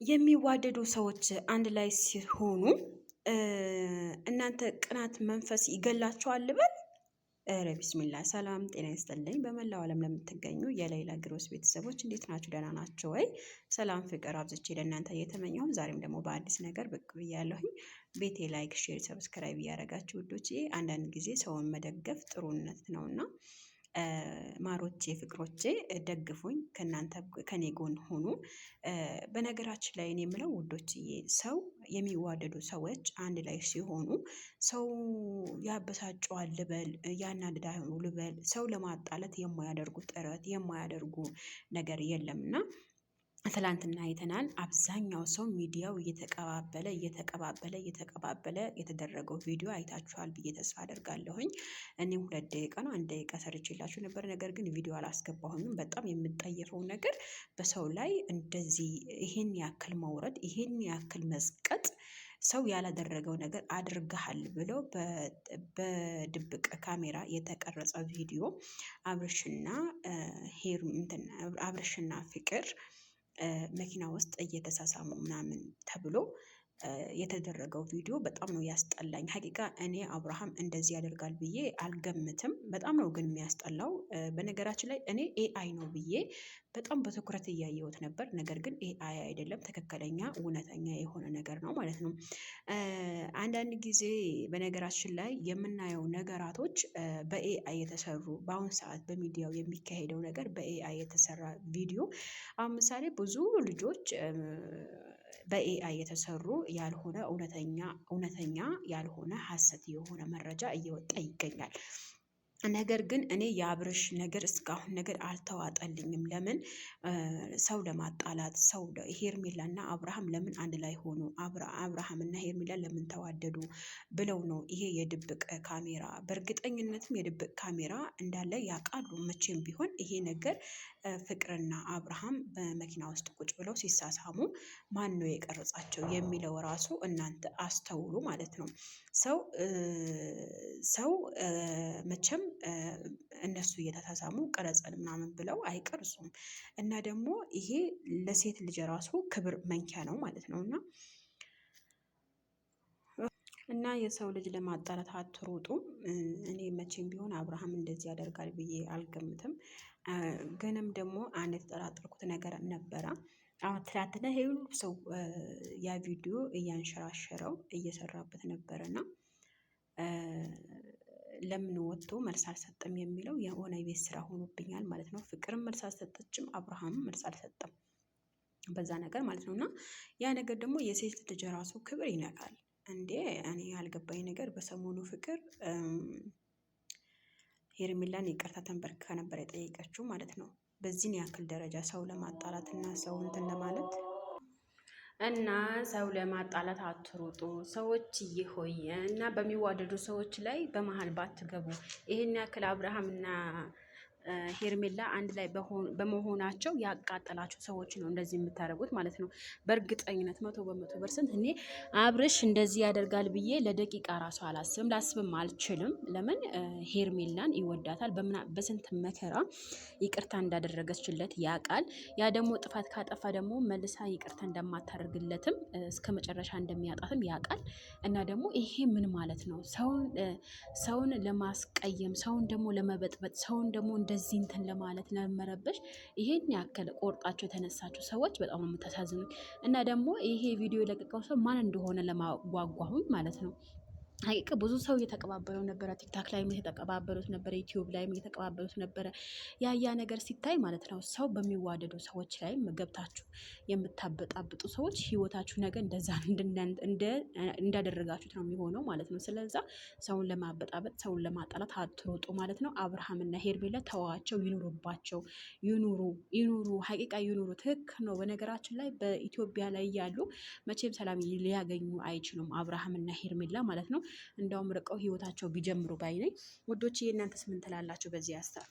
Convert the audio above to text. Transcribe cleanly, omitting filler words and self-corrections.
የሚዋደዱ ሰዎች አንድ ላይ ሲሆኑ እናንተ ቅናት መንፈስ ይገላችኋል ልበል? ኧረ ቢስሚላ። ሰላም ጤና ይስጥልኝ። በመላው ዓለም ለምትገኙ የሌላ ግሮስ ቤተሰቦች እንዴት ናችሁ? ደህና ናቸው ወይ? ሰላም ፍቅር አብዝቼ ለእናንተ እየተመኘሁም ዛሬም ደግሞ በአዲስ ነገር ብቅ ብያለሁኝ። ቤቴ ላይክ፣ ሼር፣ ሰብስክራይብ እያደረጋችሁ ውዶቼ፣ አንዳንድ ጊዜ ሰውን መደገፍ ጥሩነት ነውና ማሮቼ ፍቅሮቼ ደግፉኝ፣ ከኔ ጎን ሆኑ። በነገራችን ላይ እኔ የምለው ውዶችዬ፣ ሰው የሚዋደዱ ሰዎች አንድ ላይ ሲሆኑ ሰው ያበሳጨዋል ልበል፣ ያናድዳሉ ልበል፣ ሰው ለማጣላት የማያደርጉ ጥረት የማያደርጉ ነገር የለምና ትላንትና አይተናል። አብዛኛው ሰው ሚዲያው እየተቀባበለ የተደረገው ቪዲዮ አይታችኋል ብዬ ተስፋ አደርጋለሁኝ። እኔም 2 ደቂቃ ነው 1 ደቂቃ ሰርቼላችሁ ነበር፣ ነገር ግን ቪዲዮ አላስገባሁኝም። በጣም የምጠየፈው ነገር በሰው ላይ እንደዚህ ይሄን ያክል መውረድ፣ ይሄን ያክል መስቀጥ፣ ሰው ያላደረገው ነገር አድርገሃል ብለው በድብቅ ካሜራ የተቀረጸ ቪዲዮ አብርሽና ፍቅር መኪና ውስጥ እየተሳሳሙ ምናምን ተብሎ የተደረገው ቪዲዮ በጣም ነው ያስጠላኝ። ሀቂቃ እኔ አብርሃም እንደዚህ ያደርጋል ብዬ አልገምትም። በጣም ነው ግን የሚያስጠላው። በነገራችን ላይ እኔ ኤአይ ነው ብዬ በጣም በትኩረት እያየሁት ነበር። ነገር ግን ኤአይ አይደለም፣ ትክክለኛ እውነተኛ የሆነ ነገር ነው ማለት ነው። አንዳንድ ጊዜ በነገራችን ላይ የምናየው ነገራቶች በኤአይ የተሰሩ፣ በአሁን ሰዓት በሚዲያው የሚካሄደው ነገር በኤአይ የተሰራ ቪዲዮ፣ አሁን ምሳሌ ብዙ ልጆች በኤአይ የተሰሩ ያልሆነ እውነተኛ ያልሆነ ሀሰት የሆነ መረጃ እየወጣ ይገኛል። ነገር ግን እኔ የአብርሽ ነገር እስካሁን ነገር አልተዋጠልኝም። ለምን ሰው ለማጣላት ሄርሜላና አብርሃም ለምን አንድ ላይ ሆኑ? አብርሃምና ሄርሜላ ለምን ተዋደዱ ብለው ነው ይሄ የድብቅ ካሜራ። በእርግጠኝነትም የድብቅ ካሜራ እንዳለ ያውቃሉ። መቼም ቢሆን ይሄ ነገር ፍቅርና አብርሃም በመኪና ውስጥ ቁጭ ብለው ሲሳሳሙ ማን ነው የቀረጻቸው የሚለው ራሱ እናንተ አስተውሉ ማለት ነው። ሰው መቼም እነሱ እየተሳሳሙ ቀረጸን ምናምን ብለው አይቀርጹም። እና ደግሞ ይሄ ለሴት ልጅ ራሱ ክብር መንኪያ ነው ማለት ነው። እና የሰው ልጅ ለማጣላት አትሮጡ። እኔ መቼም ቢሆን አብርሃም እንደዚህ ያደርጋል ብዬ አልገምትም። ግንም ደግሞ አንድ የተጠራጠርኩት ነገር ነበረ። አሁን ትላንትና ይሄ ሁሉ ሰው ያ ቪዲዮ እያንሸራሸረው እየሰራበት ነበርና ለምን ወጥቶ መልስ አልሰጠም የሚለው የሆነ የቤት ስራ ሆኖብኛል ማለት ነው። ፍቅርም መልስ አልሰጠችም፣ አብርሃምም መልስ አልሰጠም በዛ ነገር ማለት ነው። እና ያ ነገር ደግሞ የሴት ልጅ ራሱ ክብር ይነካል እንዴ። እኔ ያልገባኝ ነገር በሰሞኑ ፍቅር ሄርሜላን ይቅርታ ተንበርክካ ነበር የጠየቀችው ማለት ነው። በዚህን ያክል ደረጃ ሰው ለማጣላት እና ሰው እንትን ለማለት እና ሰው ለማጣላት አትሩጡ ሰዎች ይሆይ እና በሚዋደዱ ሰዎች ላይ በመሀል ባትገቡ። ይሄን ያክል አብርሃም እና ሄርሜላ አንድ ላይ በመሆናቸው ያቃጠላችሁ ሰዎች ነው እንደዚህ የምታደርጉት ማለት ነው። በእርግጠኝነት 100% እኔ አብርሽ እንደዚህ ያደርጋል ብዬ ለደቂቃ ራሱ አላስብም፣ ላስብም አልችልም። ለምን ሄርሜላን ይወዳታል። በስንት መከራ ይቅርታ እንዳደረገችለት ያውቃል። ያ ደግሞ ጥፋት ካጠፋ ደግሞ መልሳ ይቅርታ እንደማታደርግለትም እስከ መጨረሻ እንደሚያጣትም ያውቃል። እና ደግሞ ይሄ ምን ማለት ነው? ሰውን ለማስቀየም፣ ሰውን ደግሞ ለመበጥበጥ፣ ሰውን ደግሞ እንደዚህ እንትን ለማለት ለመረበሽ ይሄን ያክል ቆርጣቸው የተነሳችሁ ሰዎች በጣም ነው የምታሳዝኑኝ። እና ደግሞ ይሄ ቪዲዮ የለቀቀው ሰው ማን እንደሆነ ለማጓጓሁኝ ማለት ነው። ሀቂቅ ብዙ ሰው እየተቀባበለው ነበረ። ቲክታክ ላይም እየተቀባበሉት ነበረ፣ ዩቲዩብ ላይም እየተቀባበሉት ነበረ። ያ ነገር ሲታይ ማለት ነው ሰው በሚዋደዱ ሰዎች ላይ ገብታችሁ የምታበጣብጡ ሰዎች ህይወታችሁ ነገ እንደዛ እንዳደረጋችሁት ነው የሚሆነው ማለት ነው። ስለዛ ሰውን ለማበጣበጥ ሰውን ለማጣላት አትሮጡ ማለት ነው። አብርሃምና ሄርሜላ ተዋቸው፣ ይኑሩባቸው፣ ይኑሩ ሀቂቃ ይኑሩ። ትክክል ነው። በነገራችን ላይ በኢትዮጵያ ላይ ያሉ መቼም ሰላም ሊያገኙ አይችሉም አብርሃምና ሄርሜላ ማለት ነው። እንደውም ርቀው ህይወታቸው ቢጀምሩ ባይ ነኝ። ውዶች እናንተስ ምን ትላላችሁ በዚህ ሀሳብ?